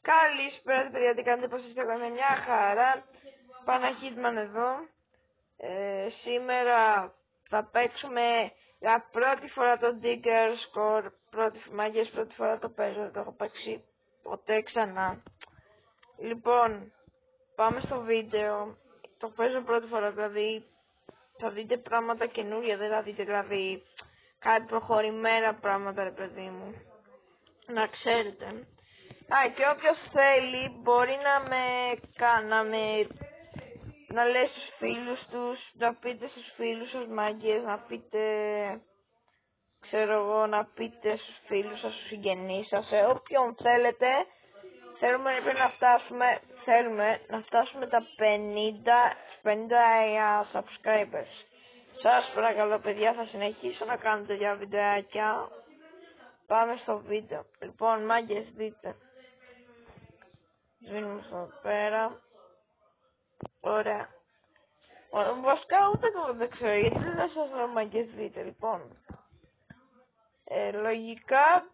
Καλησπέρα παιδιά, τι κάνετε, πώς είστε? Εγώ είμαι μια χαρά. Παναχίτμαν εδώ. Σήμερα θα παίξουμε για πρώτη φορά το Digger Score. Πρώτη φορά το παίζω, δεν το έχω παίξει ποτέ ξανά. Λοιπόν, πάμε στο βίντεο. Το παίζω πρώτη φορά, δηλαδή θα δείτε πράγματα καινούργια, δεν θα δείτε δηλαδή κάτι προχωρημένα πράγματα, ρε παιδί μου. Να ξέρετε. Και όποιος θέλει μπορεί να λέει στους φίλους τους, να πείτε στους φίλους σας μάγκες, να πείτε, ξέρω εγώ, να πείτε στους φίλους σας, στους συγγενείς σας, σε όποιον θέλετε. Θέλουμε να φτάσουμε τα 50 subscribers. Σας παρακαλώ παιδιά, θα συνεχίσω να κάνω τέτοια βιντεάκια. Πάμε στο βίντεο. Λοιπόν, μάγκες, δείτε. Σβήνουμε εδώ πέρα. Ωραία. Βασικά ούτε εγώ δεν ξέρω γιατί δεν σας λέω μάγκες, δείτε. Λοιπόν, λογικά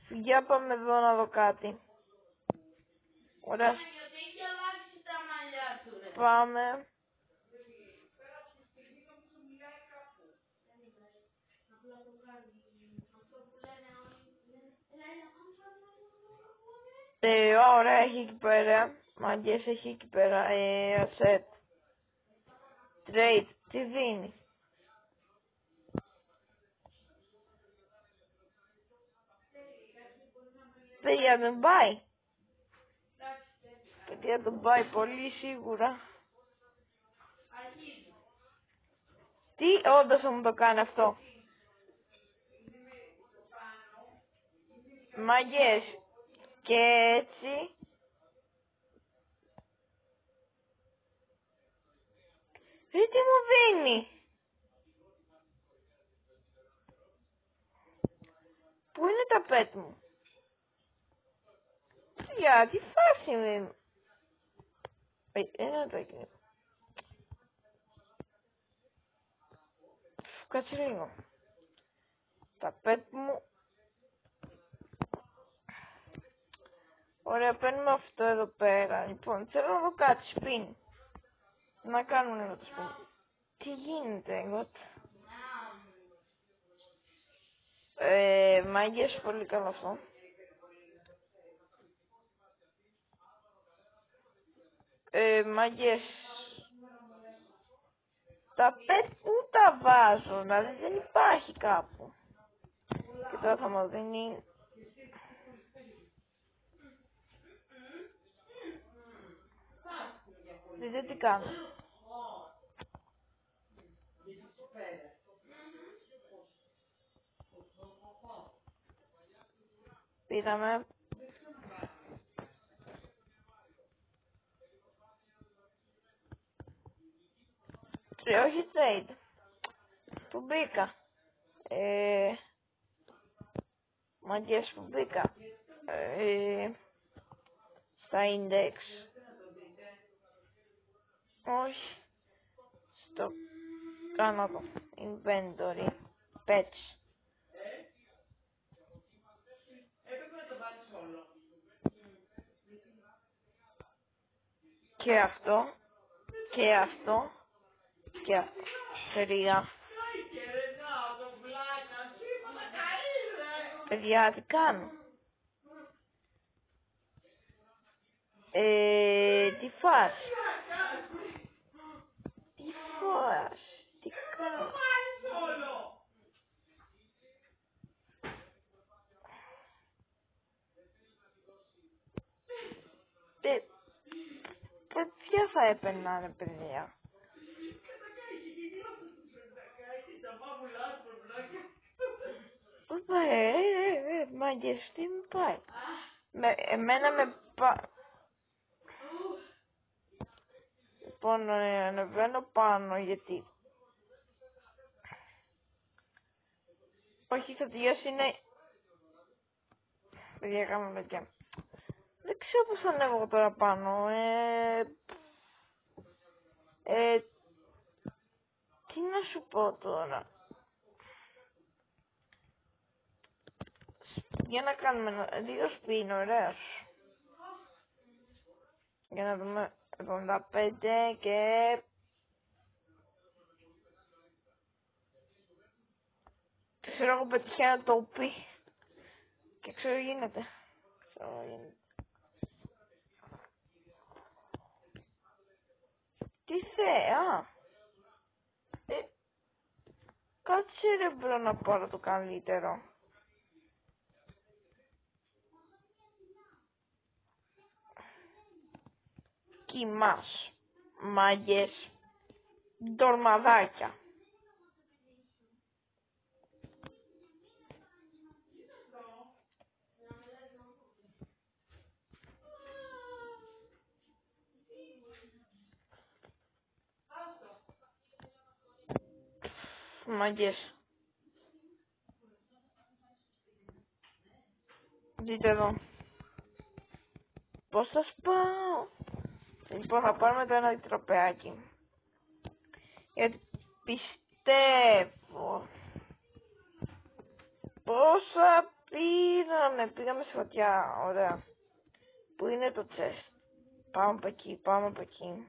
για πάμε εδώ να δω κάτι. Ωραία. Πάμε. Ωραία, έχει εκεί πέρα. Μάγκες, έχει εκεί πέρα. Asset. Trade. Τι δίνει? Παιδιά, δεν πάει. Παιδιά, δεν πάει πολύ σίγουρα. Τι, όντως θα μου το κάνει αυτό? Μάγκες. Και έτσι. Τι μου δίνει? Πού είναι τα pet μου? Για τι φάση είναι? Ένα το έκανε. Κάτσε λίγο. Τα pet μου. Ωραία, παίρνουμε αυτό εδώ πέρα. Λοιπόν, θέλω να δω κάτι spin. Να κάνουμε λίγο το spin. Τι γίνεται, εγώ. Μάγκες, πολύ καλό αυτό. Μάγκες. Τα pet που τα βάζω, δηλαδή δεν υπάρχει κάπου. Και τώρα θα μου δίνει. Δείτε τι κάνω. Πήραμε. Όχι trade. Που μπήκα. Μάγκες, που μπήκα. Στα index. Όχι. Στο κάνω εδώ. Inventory. Pets. Και αυτό. Και αυτό. Και αυτό. 3. Παιδιά, τι κάνω? Τι φάση? Τι φάση? Τι κάνω? Ποια θα έπαιρνανε, παιδιά? Πού πάει? Μάγκες, τι μου πάει? Εμένα με Λοιπόν, ανεβαίνω πάνω γιατί. Όχι, θα τελειώσει, είναι. Παιδιά, κάνω παιδιά. Δεν ξέρω πώς θα ανέβω τώρα πάνω. Τι να σου πω τώρα? Για να κάνουμε λίγο spin, ωραίος. Για να δούμε 75 και... Ξέρω εγώ πετυχαίνω το πει. Και ξέρω γίνεται. Τι θέα. Κάτσε ρε μπρο να πάρω το καλύτερο. Κοιμάς. Μάγκες. Ντορμαδάκια. Μάγκες. Δείτε εδώ. Πώς θα σπάω. Λοιπόν, θα πάρουμε το ένα τροπεάκι. Γιατί πιστεύω. Πόσα πήραμε. Πήγαμε σε φωτιά. Ωραία. Πού είναι το chest. Πάμε από εκεί. Πάμε από εκεί.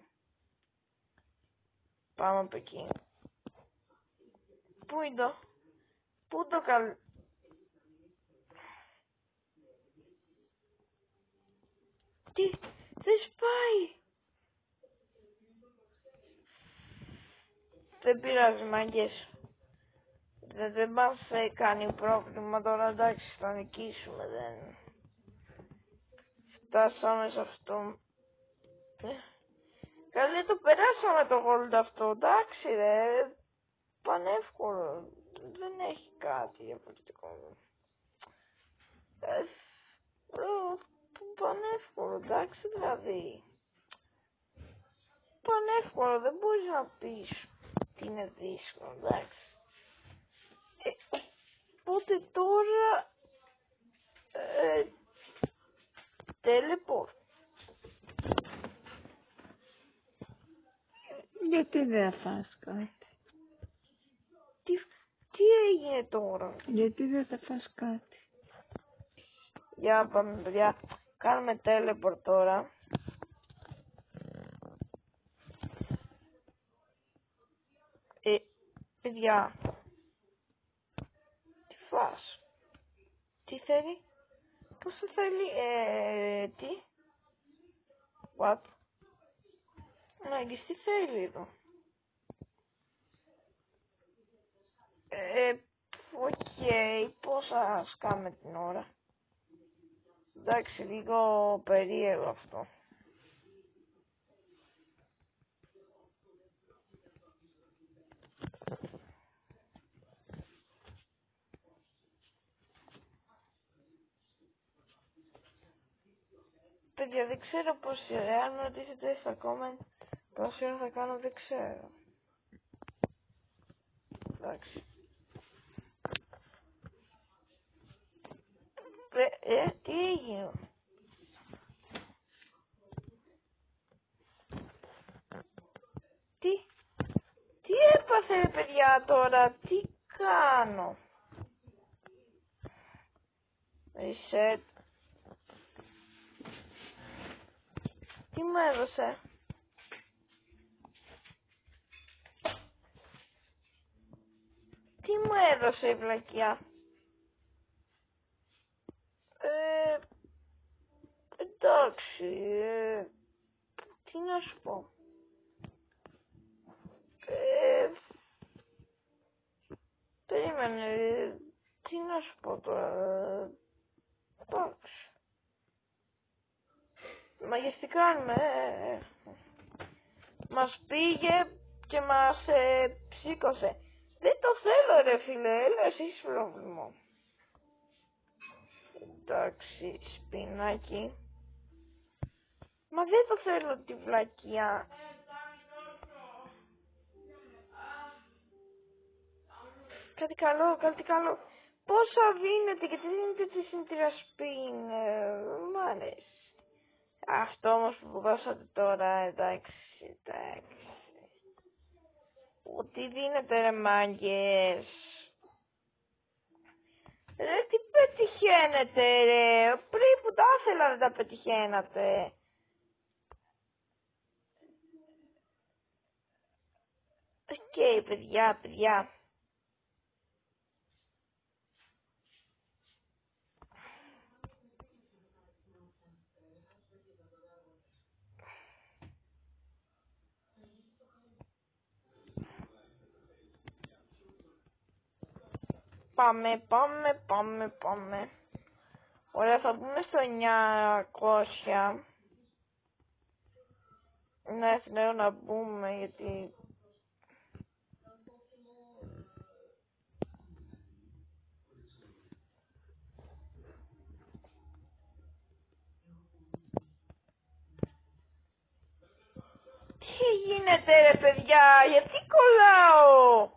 Πάμε από εκεί. Πού είναι το. Πού το καλ... Τι. Δεν σπάει. Δεν πειράζει μάγκες. Δεν μας κάνει πρόβλημα τώρα, εντάξει, θα νικήσουμε, δεν... Φτάσαμε σε αυτό. Καλή το περάσαμε το gold αυτό, εντάξει ρε. Πανεύκολο. Δεν έχει κάτι διαφορετικό. Πανεύκολο, εντάξει δηλαδή. Πανεύκολο, δεν μπορείς να πεις τι είναι δύσκολο, εντάξει. Οπότε τώρα... Teleport. Γιατί δεν θα φας κάτι. Τι έγινε τώρα. Γιατί δεν θα φας κάτι. Για πάμε παιδιά. Κάνουμε teleport τώρα. Παιδιά. Τι φας. Τι θέλει. Πόσο θέλει. Τι. What. Μάγκες τι θέλει εδώ. Οκ. Πόσα σκάμε την ώρα. Εντάξει, λίγο περίεργο αυτό. Παιδιά, δεν ξέρω πόση ώρα, αν ρωτήσετε στα comment πόση ώρα θα κάνω, δεν ξέρω. Εντάξει. Τι έγινε. Τι έπαθε ρε παιδιά τώρα, τι κάνω. Reset. Τι μου έδωσε. Τι μου έδωσε η βλακιά. Εντάξει. Τι να σου πω. Περίμενε. Τι να σου πω τώρα. Εντάξει. Μαγες τι κάνουμε. Μας πήγε και μας ψήκωσε. Δεν το θέλω ρε φίλε. Έλα εσείς πρόβλημα. Εντάξει, σπινάκι. Μα δεν το θέλω τη βλακιά. Κάτι καλό, κάτι καλό. Πόσα δίνετε και τι δίνετε τη συντηρία σπιν. Μ' αρέσει. Αυτό όμως που δώσατε τώρα, εντάξει. Τι δίνετε ρε μάγκες. Ρε τι πετυχαίνετε ρε. Πριν που τα ήθελα δεν τα πετυχαίνατε. παιδιά. Πάμε. Ωραία, θα μπούμε στο 900. Ναι, θέλω να μπούμε γιατί... Τι γίνεται ρε παιδιά, γιατί κολλάω?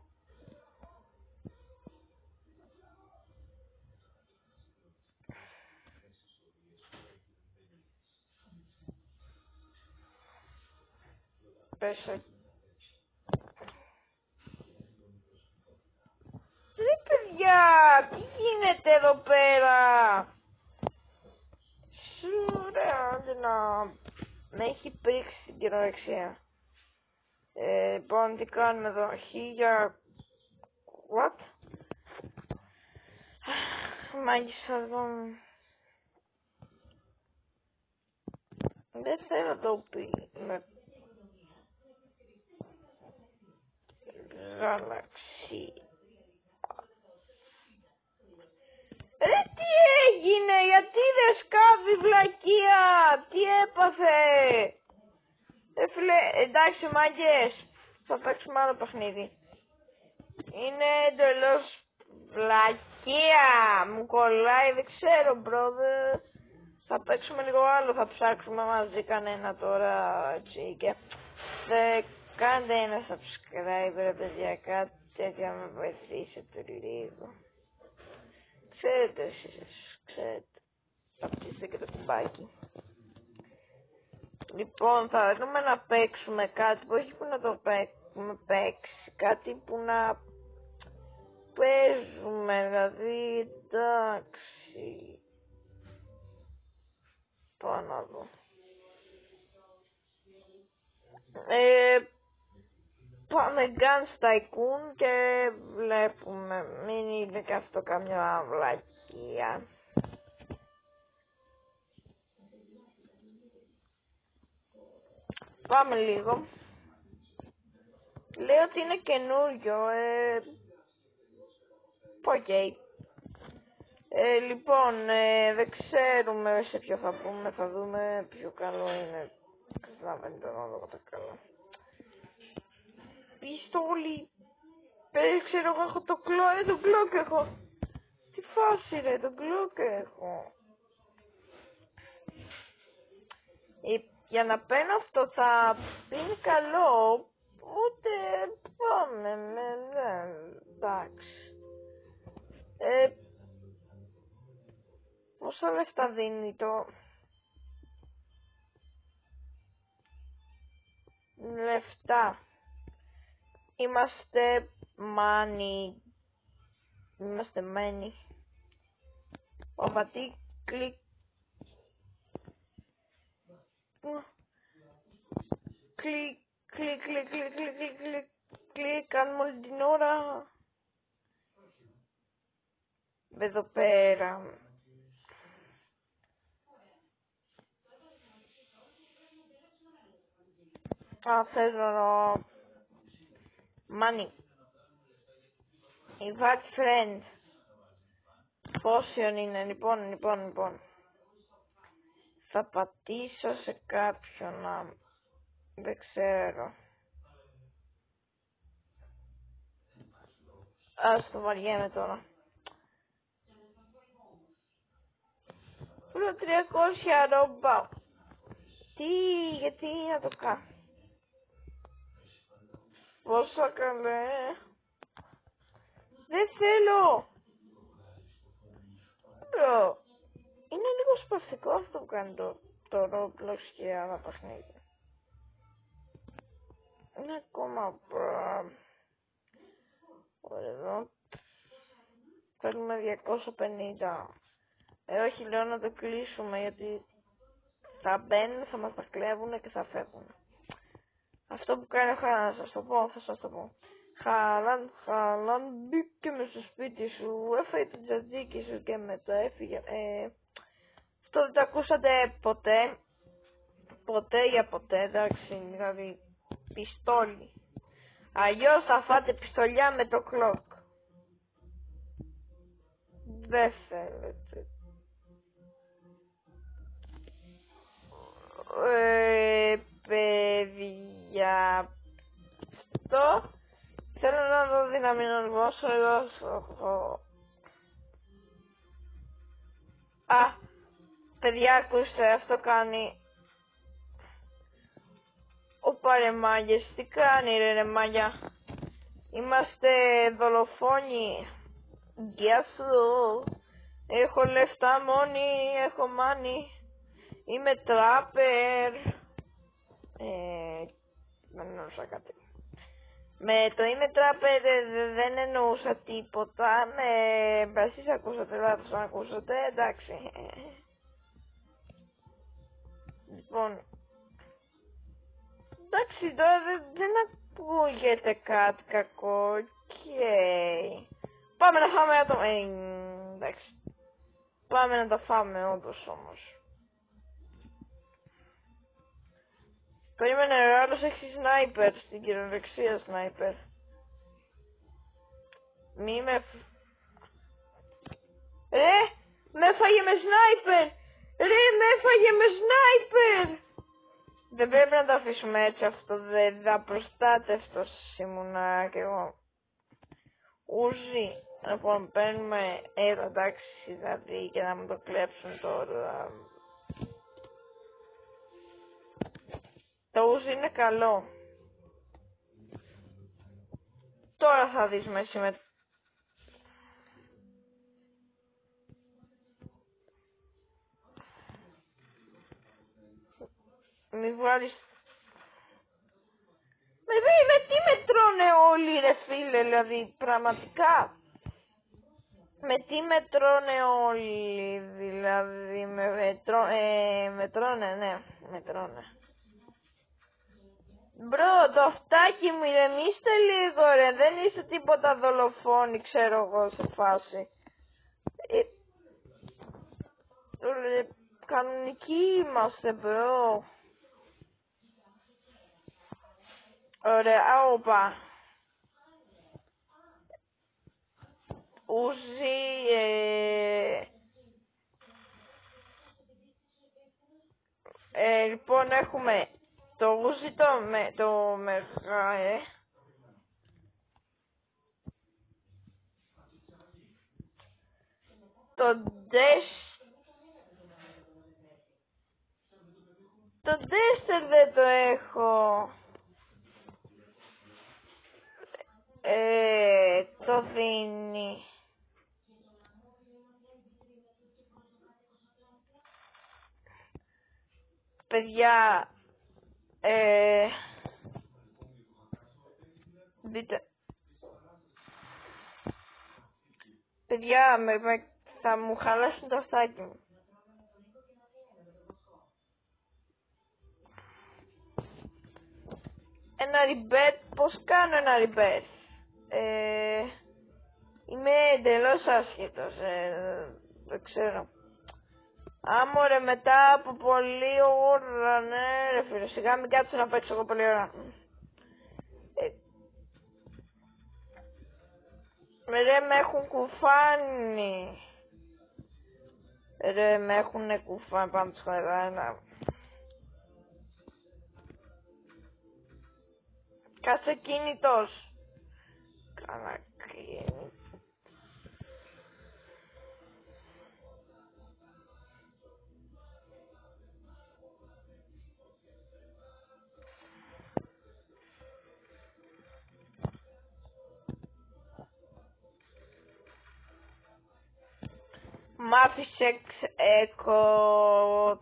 Πέσω. Ρε παιδιά, τι γίνεται εδώ πέρα? Ρε Άντενα, με έχει πρίξει την κυρορεξία. Λοιπόν, τι κάνουμε εδώ, 1000... What? Μάγισσα εδώ. Δεν θέλω το πει με γαλαξία. Ρε τι έγινε, γιατί δεν σκάβει βλακεία, τι έπαθε? Φίλε, εντάξει μάγκες, θα παίξουμε άλλο παιχνίδι. Είναι εντελώς βλακεία, μου κολλάει, δεν ξέρω brother. Θα παίξουμε λίγο άλλο, θα ψάξουμε μαζί κανένα τώρα έτσι και κάντε ένα subscribe ρε παιδιά, κάτι τέτοια με βοηθήσετε λίγο. Ξέρετε εσείς, πατήστε και το κουμπάκι. Λοιπόν, θα δούμε να παίξουμε κάτι που όχι που να το έχουμε παίξει, κάτι που να παίζουμε, δηλαδή εντάξει. Πάω να δω. Πάμε Guns Tycoon και βλέπουμε, μην είναι και αυτό καμιά βλακεία. Πάμε λίγο. Λέω ότι είναι καινούριο, οκ. Λοιπόν, δεν ξέρουμε σε ποιο θα πούμε, θα δούμε ποιο καλό είναι. Καταλαβαίνετε να δω τα καλά. Πιστόλι. Ξέρω εγώ έχω το κλοκ έχω. Τι φάση ρε, το κλοκ έχω. Για να παίρνω αυτό θα είναι καλό, ούτε πάμε εντάξει. Πόσα λεφτά δίνει το... Λεφτά. Είμαστε μένει. Οπατή κλικ. Κλικ, κάνουμε όλη την ώρα. Εδώ πέρα. Θέλω money. Invite friend. Πόσιον είναι, λοιπόν. Θα πατήσω σε κάποιον να... Δεν ξέρω. Ας το βαριέμαι τώρα. Προ 300 ρόμπα. Γιατί να το κάνω. Πόσα καλέ. Δεν θέλω. Είναι λίγο σπαστικό αυτό που κάνει το Roblox και άλλα παιχνίδια. Είναι ακόμα εδώ. Θέλουμε 250. Όχι, λέω να το κλείσουμε γιατί θα μπαίνουν, θα μας τα κλέβουν και θα φεύγουν. Αυτό που κάνει ο Χάρας, θα σας το πω. Χάλαν, μπήκε μες στο σπίτι σου, έφαγε το τζατζίκι σου και μετά έφυγε. Αυτό δεν το ακούσατε ποτέ. Ποτέ για ποτέ, εντάξει, δηλαδή πιστόλι. Αλλιώς θα φάτε πιστολιά με το κλοκ. Δεν θέλετε. Παιδιά, αυτό θέλω να δω δυναμινουργός εγώ. Παιδιά, ακούστε, αυτό κάνει ο παρεμάγες. Τι κάνει ρε μάγια? Είμαστε δολοφόνοι. Γεια σου. Έχω λεφτά μόνη, έχω money. Είμαι τράπερ. Δεν εννοούσα κάτι. Με το είμαι τράπερ δεν εννοούσα τίποτα. Εσείς ακούσατε λάθος, αν ακούσατε, εντάξει. Λοιπόν, εντάξει, τώρα δεν ακούγεται κάτι κακό. Πάμε να φάμε άτομα. Εντάξει. Πάμε να τα φάμε όντως όμως. Περίμενε, ο άλλος έχει σνάιπερ στην κυριολεξία σνάιπερ. Μη με... με έφαγε με σνάιπερ! Με έφαγε με σνάιπερ! Δεν πρέπει να το αφήσουμε έτσι αυτό, δεν απροστάτευτος ήμουνα κι εγώ. Ούζι, λοιπόν παίρνουμε εντάξει δηλαδή και να μου το κλέψουν τώρα. Το ούζι είναι καλό. Τώρα θα δεις μέση με... Μη βγάλεις... με τι με τρώνε όλοι ρε φίλε, δηλαδή πραγματικά. Με τι με τρώνε όλοι, δηλαδή με τρώνε, ναι, με τρώνε. Μπρο, το αυτάκι μου ηρεμήστε λίγο ρε, δεν είστε τίποτα δολοφόνοι, ξέρω εγώ σε φάση. Κανονικοί είμαστε μπρο. Ωραία, όπα. Ούζι, λοιπόν έχουμε το ούζι το μεγά, το ντέστερ δεν το έχω. Το δίνει. Παιδιά, δείτε. Παιδιά, θα μου χαλάσουν το αυτάκι μου. Ένα ριμπέτ, πώς κάνω ένα ριμπέτ? Είμαι εντελώς άσχετος, δεν ξέρω. Μωρέ, μετά από πολλή ώρα, ναι ρε φίλε, σιγά μην κάτσω να παίξω εγώ πολλή ώρα. Ρε, με έχουν κουφάνει. Ρε, με έχουνε κουφάνει, πάμε τους χωράνε. Κάτσε κινητός. Κάνα κινητό. Μ' άφησε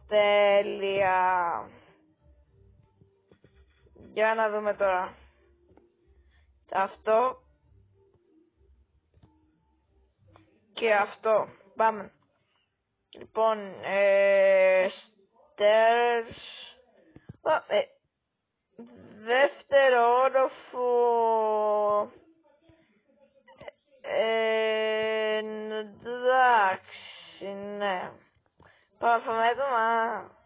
τέλεια. Για να δούμε τώρα. Αυτό. Και αυτό. Πάμε. Λοιπόν, stairs. Δεύτερο όροφο. Εντάξει, ναι. Πάμε έτοιμα.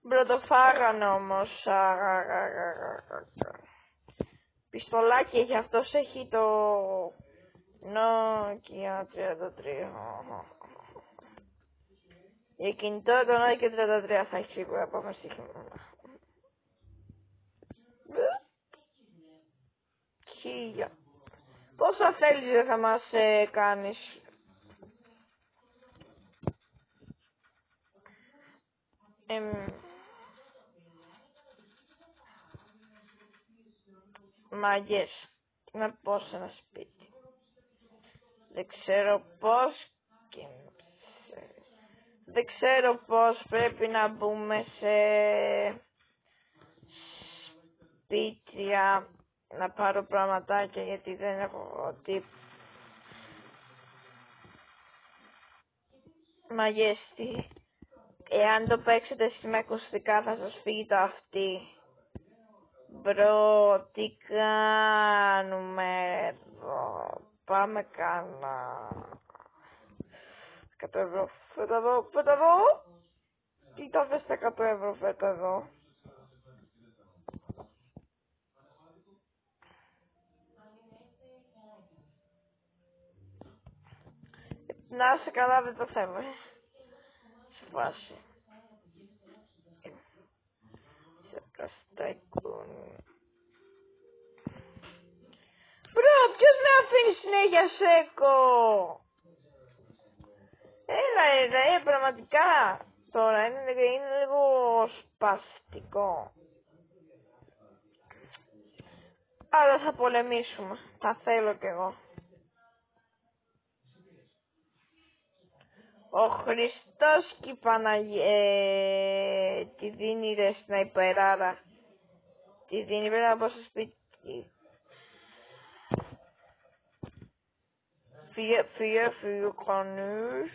Μπροτοφάγανε όμως. Πιστολάκι έχει αυτός, έχει το Nokia 33. Για κινητό το Nokia 33 θα έχει σίγουρα πάμε στοιχεία. Χίλια. Πόσα θέλεις δεν θα μας κάνεις. Μαγιές. Να πω σε ένα σπίτι. Δεν ξέρω πώς και... Δεν ξέρω πώς πρέπει να μπούμε σε σπίτια να πάρω πραγματάκια γιατί δεν έχω τύπο. Μαγιές, εάν το παίξετε εσείς με ακουστικά θα σας φύγει το αυτί. Μπρο, τι κάνουμε εδώ. Πάμε κάνα 100 ευρώ. Φέτα εδώ. Τι τα θες τα 100 ευρώ φέτα εδώ. Να σε καλά, δεν το θέλω. Σε φάση. Σε καστάκουνι. Μπρο, ποιος με αφήνει συνέχεια σέκο. Έλα, πραγματικά. Τώρα είναι λίγο σπαστικό. Αλλά θα πολεμήσουμε. Θα θέλω κι εγώ. Ο Χριστός και η Παναγία τη δίνει ρε σναϊπεράρα. Τη δίνει πρέπει να πω στο σπίτι. Φύγε κανείς.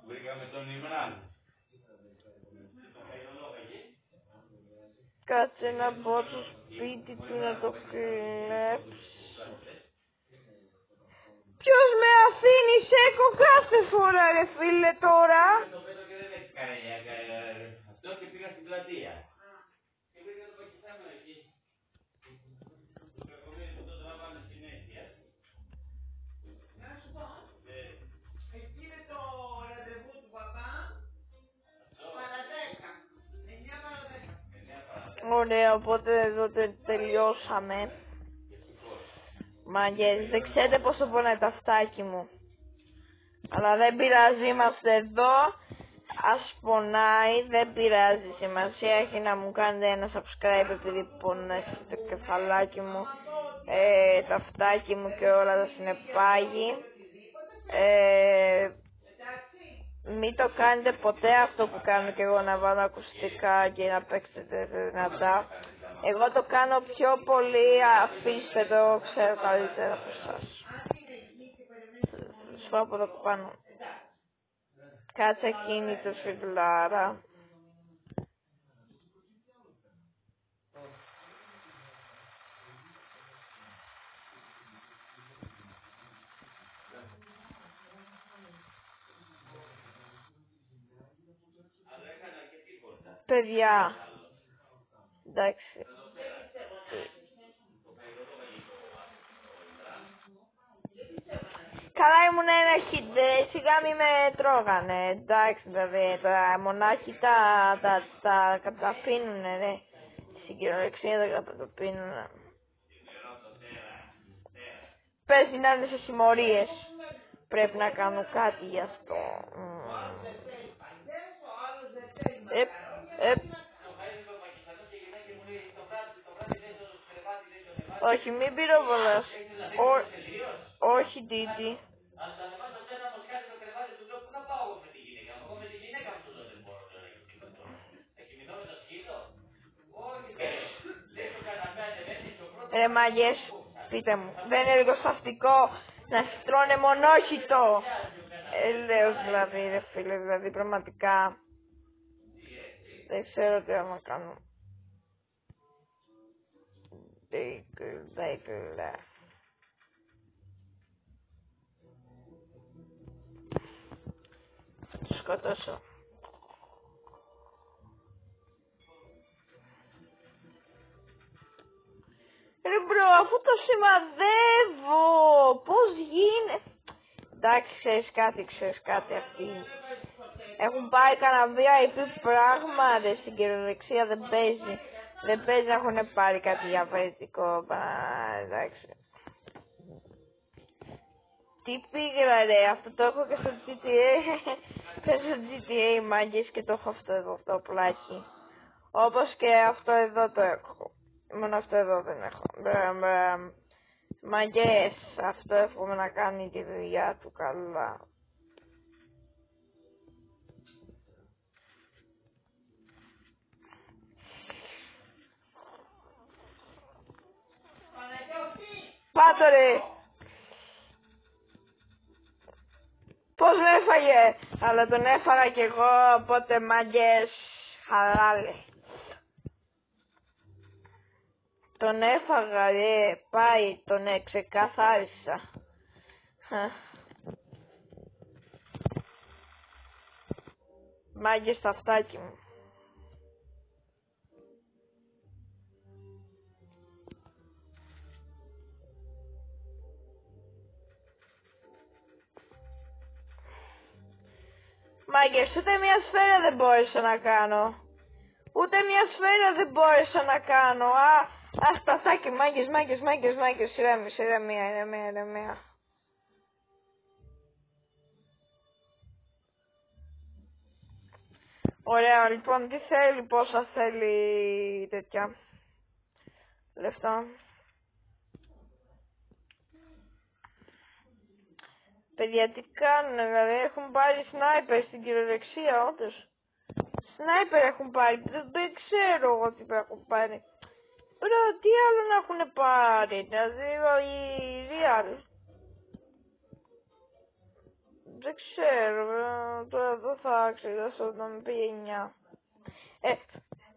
Βρήκαμε τον Ιμράν. Κάτσε να μπω στο σπίτι του να το κλέψει. Ποιος με αφήνει σέκο κάθε φορά ρε φίλε τώρα. Το πέτω και δεν έχει κανένα αυτό και πήγα στην πλατεία. Και βρήκα το Πακιστάνο εκεί. Το κακομύρι που το τραβάνε συνέχεια. Να σου πω, εκεί είναι το ραντεβού του παπά. Παρά 10. 9 παρά 10. Ωραία, οπότε εδώ τελειώσαμε. Μαγκές, δεν ξέρετε πόσο πονάει το αυτάκι μου. Αλλά δεν πειράζει, είμαστε εδώ. Ας πονάει, δεν πειράζει. Σημασία έχει να μου κάνετε ένα subscribe επειδή πονάει το κεφαλάκι μου, το αυτάκι μου και όλα τα συνεπάγει. Μην το κάνετε ποτέ αυτό που κάνω και εγώ, να βάλω ακουστικά και να παίξετε δυνατά. Εγώ το κάνω πιο πολύ, αφήστε το, ξέρω καλύτερα από εσάς. Σου πω από εδώ πάνω. Κάτσε εκείνη το σφιγλάρα. Παιδιά, εντάξει. Καλά ήμουν ένα hit, σιγά μη με τρώγανε, εντάξει δηλαδή, τα μονάχοι τα καταφύνουνε ρε, στην κυριολεξία τα καταπίνουνε. Παίζει να είναι σε συμμορίες, πρέπει να κάνω κάτι γι' αυτό. Όχι, μην πυροβολάς. Όχι, Τίτι. Ας τα ανεβάσω σένα πως κάνει το κρεβάτι του τρόπου να πάω εγώ με τη γυναίκα μου. Εγώ με τη γυναίκα μου εδώ δεν μπορώ να κοιμηθώ. Θα κοιμηθώ με το σκύλο. Όχι, λέει το καναπέ ανεβαίνει στο πρώτο. Ρε μαγιές, πείτε μου, δεν είναι λίγο σαφτικό να στρώνε μονόχυτο. Έλεος δηλαδή ρε φίλε, δηλαδή πραγματικά δεν ξέρω τι να κάνω. Δεν θα τους σκοτώσω. Ρε μπρο, αφού το σημαδεύω, πώς γίνεται. Εντάξει, ξέρεις κάτι αυτοί. Έχουν πάρει κανένα VIP πράγμα, δε στην κυριολεξία δεν παίζει. Δεν παίζει να έχουν πάρει κάτι διαφορετικό, εντάξει. Τι πήγα ρε, αυτό το έχω και στο GTA. Παίζω GTA μάγκες και το έχω αυτό εδώ, αυτό πλάκι. Όπως και αυτό εδώ το έχω. Μόνο αυτό εδώ δεν έχω. Μαγκές, αυτό εύχομαι να κάνει τη δουλειά του καλά. Πάτω ρε! Πώς με έφαγε! Αλλά τον έφαγα κι εγώ, οπότε μαγκές, χαλάλε. Τον έφαγα ρε, πάει, τον ξεκαθάρισα. Μάγκες στο αυτάκι μου. Μάγκες, ούτε μια σφαίρα δεν μπόρεσα να κάνω. Ούτε μια σφαίρα δεν μπόρεσα να κάνω. Σπαθάκι, μάγκες, ηρεμία. Ωραία, λοιπόν, τι θέλει, πόσα θέλει τέτοια λεφτά. Παιδιά, τι κάνουν, δηλαδή, έχουν πάρει σνάιπερ στην κυριολεξία, όντως. Σνάιπερ έχουν πάρει, δεν ξέρω εγώ τι έχουν πάρει. Μπρο, τι άλλο να έχουν πάρει, δηλαδή, οι real. Δεν ξέρω, τώρα εδώ θα ξεχάσω να με πήγε 9.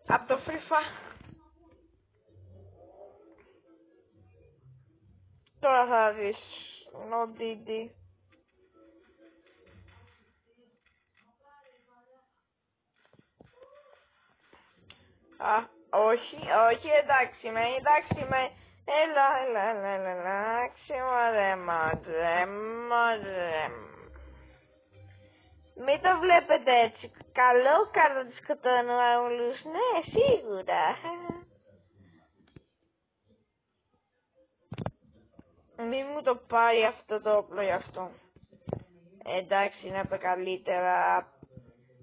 Απ' το Free Fire. Τώρα θα δεις, no DD. Όχι, εντάξει είμαι. Έλα, εντάξει, μωρέ. Μην το βλέπετε έτσι, καλό κάνω τους σκοτώνω όλους, ναι, σίγουρα. Μη μου το πάρει αυτό το όπλο γι' αυτό. Εντάξει, να πει καλύτερα.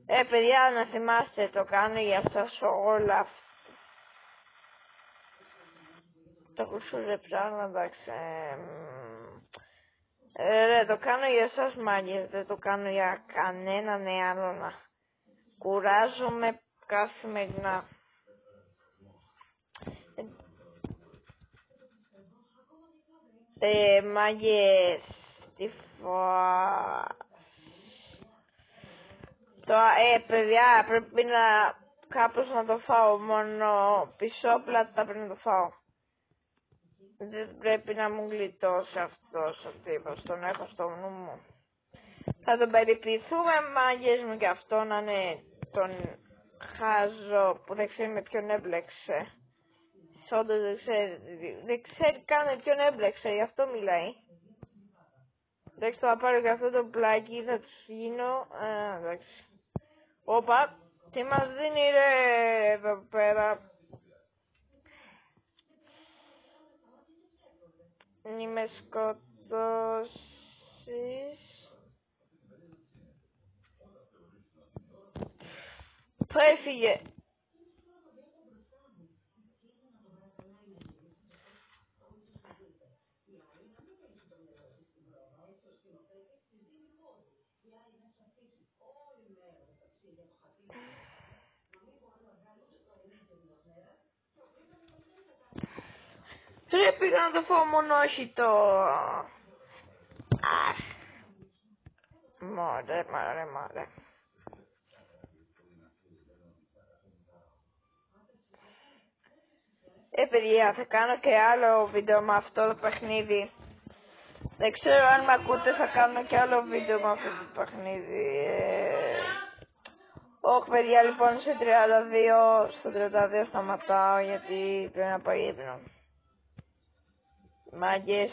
Παιδιά, να θυμάστε, το κάνω για σας όλα. Το κουσούζεψα, εντάξει. Το κάνω για σας μάγκες, δεν το κάνω για κανέναν άλλον. Κουράζομαι καθημερινά. Μάγκες, τι παιδιά, πρέπει να κάπως να το φάω, μόνο πισόπλατα πρέπει να το φάω. Δεν πρέπει να μου γλιτώσει αυτός ο τύπος, τον έχω στο νου μου. Θα τον περιποιηθούμε μάγκες μου και αυτό να είναι τον χάζο που δεν ξέρει με ποιον έμπλεξε. Όντως δεν ξέρει καν με ποιον έμπλεξε, γι' αυτό μιλάει. Εντάξει, θα πάρω και αυτό το πλάκι, θα τους γίνω, εντάξει. Όπα, τι μας δίνει ρε εδώ πέρα. Μη με σκοτώσεις. Πού έφυγε. Πρέπει να το φάω μόνο όχι το... Μωρέ. Παιδιά, θα κάνω και άλλο βίντεο με αυτό το παιχνίδι. Δεν ξέρω αν με ακούτε, θα κάνω και άλλο βίντεο με αυτό το παιχνίδι. Όχι παιδιά, λοιπόν στο 32 σταματάω γιατί πρέπει να πάω ύπνο. Μάγκες,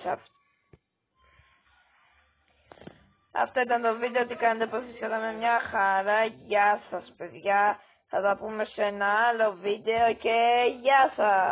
αυτό ήταν το βίντεο, τι κάνετε, πως είστε, μια χαρά. Γεια σας παιδιά, θα τα πούμε σε ένα άλλο βίντεο και γεια σας.